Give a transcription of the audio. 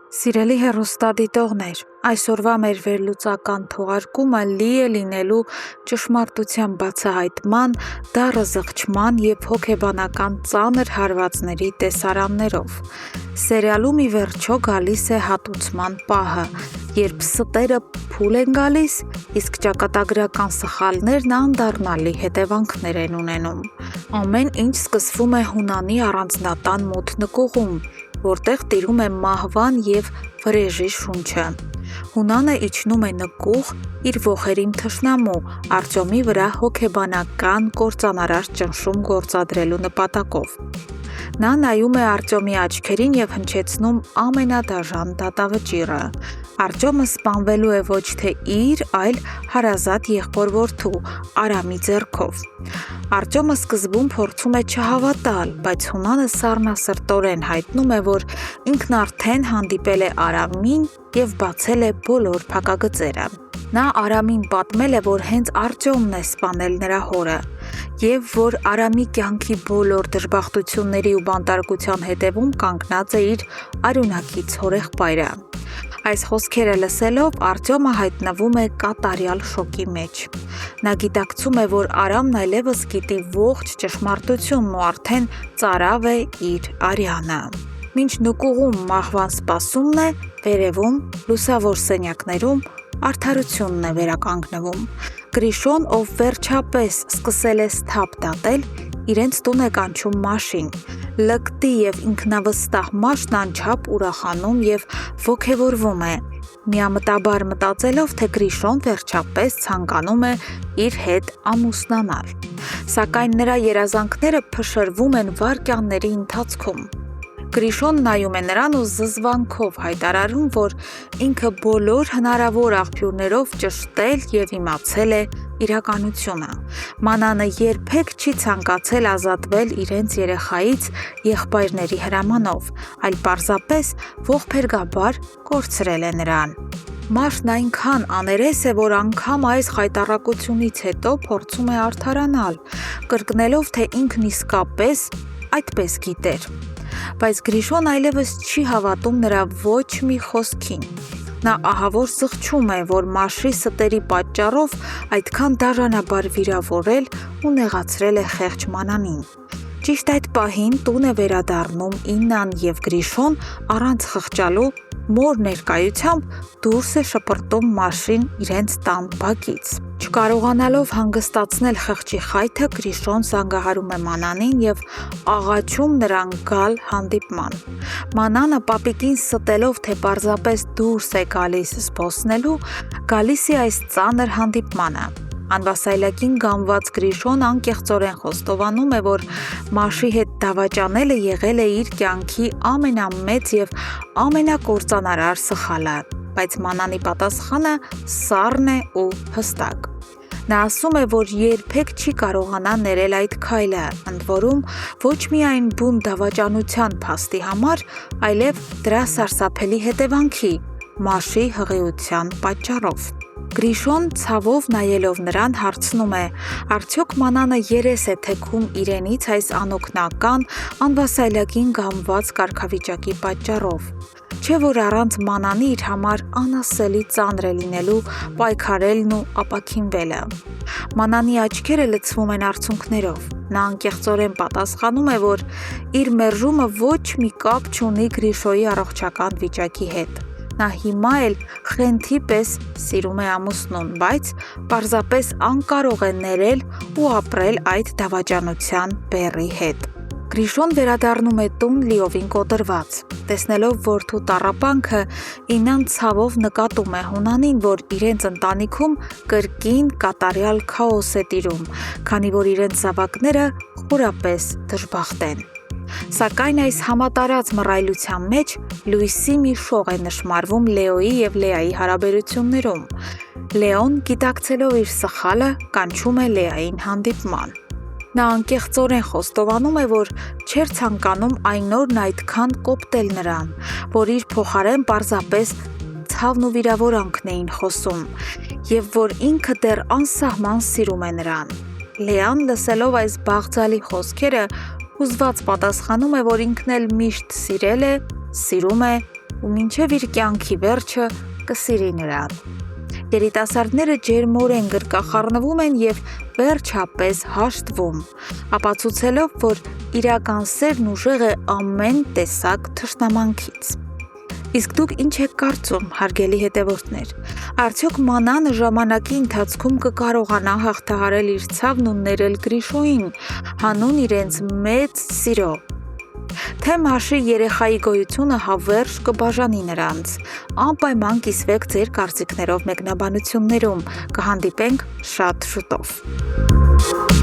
Սիրելի հեռուստադիտողներ, այսօրվա մեր վերլուծական թողարկումը լի է լինելու ճշմարտության բացահայտման, դառը զղջման և հոգեբանական ծանր հարվածների տեսարաններով։ Սերիալում ի վերջո գալիս է հատուցման պահը, երբ ստերը փուլ են գալիս, իսկ ճակատագրական սխալներն անդառնալի հետևանքներ են ունենում։ Ամեն ինչ սկսվում է Հունանի առանձնատան մոտ նկուղում, որտեղ տիրում է մահվան և վրեժի շունչը։ Հունանը իջնում է նկուղ իր ոխերիմ թշնամու Արտյոմի վրա հոգեբանական կործանարար ճնշում գործադրելու նպատակով։ Նա նայում է Արտյոմի աչքերին և հնչեցնում ամենադաժան դատավճիռը։ Արտյոմը սպանվելու է ոչ թե իր, այլ հարազատ եղբոր-որդու Արամի ձեռքով։ Արտյոմը սկզբում փորձում է չհավատալ, բայց Հունանը սառնասրտորեն հայտնում է, որ ինքն արդեն հանդիպել է Արամին և բացել է բոլոր փակագծերը։ Նա Արամին պատմել է, որ հենց Արտյոմն է սպանել նրա հորը և որ Արամի կյանքի բոլոր դժբախտությունների ու բանտարկության հետևում կանգնած է իր արյունակից հորեղբայրը։ Այս խոսքերը լսելով Արտյոմը հայտնվում է կատարյալ շոկի մեջ։ Նա գիտակցում է, որ Արամն այլևս գիտի ողջ ճշմարտությունն ու արդեն ծարավ է իր արյանը։ Մինչ նկուղում մահվան սպասումն է, վերևում լուսավոր սենյակներում արդարությունն է վերականգնվում։ Գրիշոն, ով վերջապես սկսել է սթափ դատել, իրենց տուն է կանչում Մաշին։ Լկտի և ինքնավստահ Մաշն անչափ ուրախանում և ոգևորվում է, միամտաբար մտածելով, թե Գրիշոն վերջապես ցանկանում է իր հետ ամուսնանալ։ Սակայն նրա երազանքները փշրվում են վայրկյանների ընթացքում։ Գրիշոն նայում է նրան ու զզվանքով հայտարարում, որ ինքը բոլոր հնարավոր աղբյուրներով ճշտել և իմացել է իրականությունը։ Մանանը երբեք չի ցանկացել ազատվել իրենց երեխայից եղբայրների հրամանով, այլ պարզապես ողբերգաբար կորցրել է նրան։ Մաշն այնքան աներես է, որ անգամ այս խայտառակությունից հետո փորձում է արդարանալ, կրկնելով, թե ինքն իսկապես այդպես գիտեր։ Բայց Գրիշոն այլևս չի հավատում նրա ոչ մի խոսքին։ Նա ահավոր զղջում է, որ Մաշի ստերի պատճառով այդքան դաժանաբար վիրավորել ու նեղացրել է խեղճ Մանանին։ Ճիշտ այդ պահին տուն է վերադառնում Իննան և Գրիշոն առանց խղճալու մոր ներկայությամբ դուրս է շպրտում Մաշին իրենց տան բակից։ Չկարողանալով հանգստացնել խղճի խայթը, Գրիշոն զանգահարում է Մանանին և աղաչում նրան գալ հանդիպման։ Մանանը պապիկին ստելով, թե պարզապես դուրս է գալիս զբոսնելու, գալիս է այս ծանր հանդիպմանը։ Անվասայլակին գամված Գրիշոն անկեղծորեն խոստովանում է, որ Մաշի հետ դավաճանելը եղել է իր կյանքի ամենամեծ և ամենակործանարար սխալը, բայց Մանանի պատասխանը սառն է ու հստակ։ Նա ասում է, որ երբեք չի կարողանա ներել այդ քայլը, ընդ որում ոչ միայն բուն դավաճանության փաստի համար, այլև դրա սարսափելի հետևանքի՝ Մաշի հղիության պատճառով։ Գրիշոն ցավով նայելով նրան հարցնում է. արդյոք Մանանը երես է թեքում իրենից այս անօգնական, անվասայլակին գամված կարգավիճակի պատճառով։ Չէ՞ որ առանց Մանանի իր համար անասելի ծանր է լինելու պայքարելն ու ապաքինվելը։ Մանանի աչքերը լցվում են արցունքներով։ Նա անկեղծորեն պատասխանում է, որ իր մերժումը ոչ մի կապ չունի Գրիշոյի առողջական վիճակի հետ։ Նա հիմա էլ խենթի պես սիրում է ամուսնուն, բայց պարզապես անկարող է ներել ու ապրել այդ դավաճանության բեռի հետ։ Գրիշոն վերադառնում է տուն լիովին կոտրված։ Տեսնելով որդու տառապանքը, Իննան ցավով նկատում է Հունանին, որ իրենց ընտանիքում կրկին կատարյալ քաոս է տիրում, քանի որ իրենց զավակները խորապես դժբախտ են։ Սակայն այս համատարած մռայլության մեջ լույսի մի շող է նշմարվում Լեոյի և Լեայի հարաբերություններում։ Լեոն, գիտակցելով իր սխալը, կանչում է Լեային հանդիպման։ Նա անկեղծորեն խոստովանում է, որ չէր ցանկանում այն օրն այդքան կոպտել նրան, որ իր փոխարեն պարզապես ցավն ու վիրավորանքն էին խոսում, և որ ինքը դեռ անսահման սիրում է նրան։ Լեան, լսելով այս բաղձալի խոսքերը, հուզված պատասխանում է, որ ինքն էլ միշտ սիրել է, սիրում է ու մինչև իր կյանքի վերջը կսիրի նրան։ Երիտասարդները ջերմորեն գրկախառնվում են և վերջապես հաշտվում, ապացուցելով, որ իրական սերն ուժեղ է ամեն տեսակ թշնամանքից։ Իսկ դուք ինչ եք կարծում, հարգելի հետևորդներ, արդյոք Մանան ժամանակի ընթացքում կկարողանա հաղթահարել իր ցավն ու ներել Գրիշոյին, հանուն իրենց մեծ սիրո, թե Մաշի երեխայի գոյությունը հավերժ կբաժանի նրանց։ Անպայման կիսվեք ձեր կարծիքներով մեկնաբանություններում, կհանդիպենք շատ շուտով։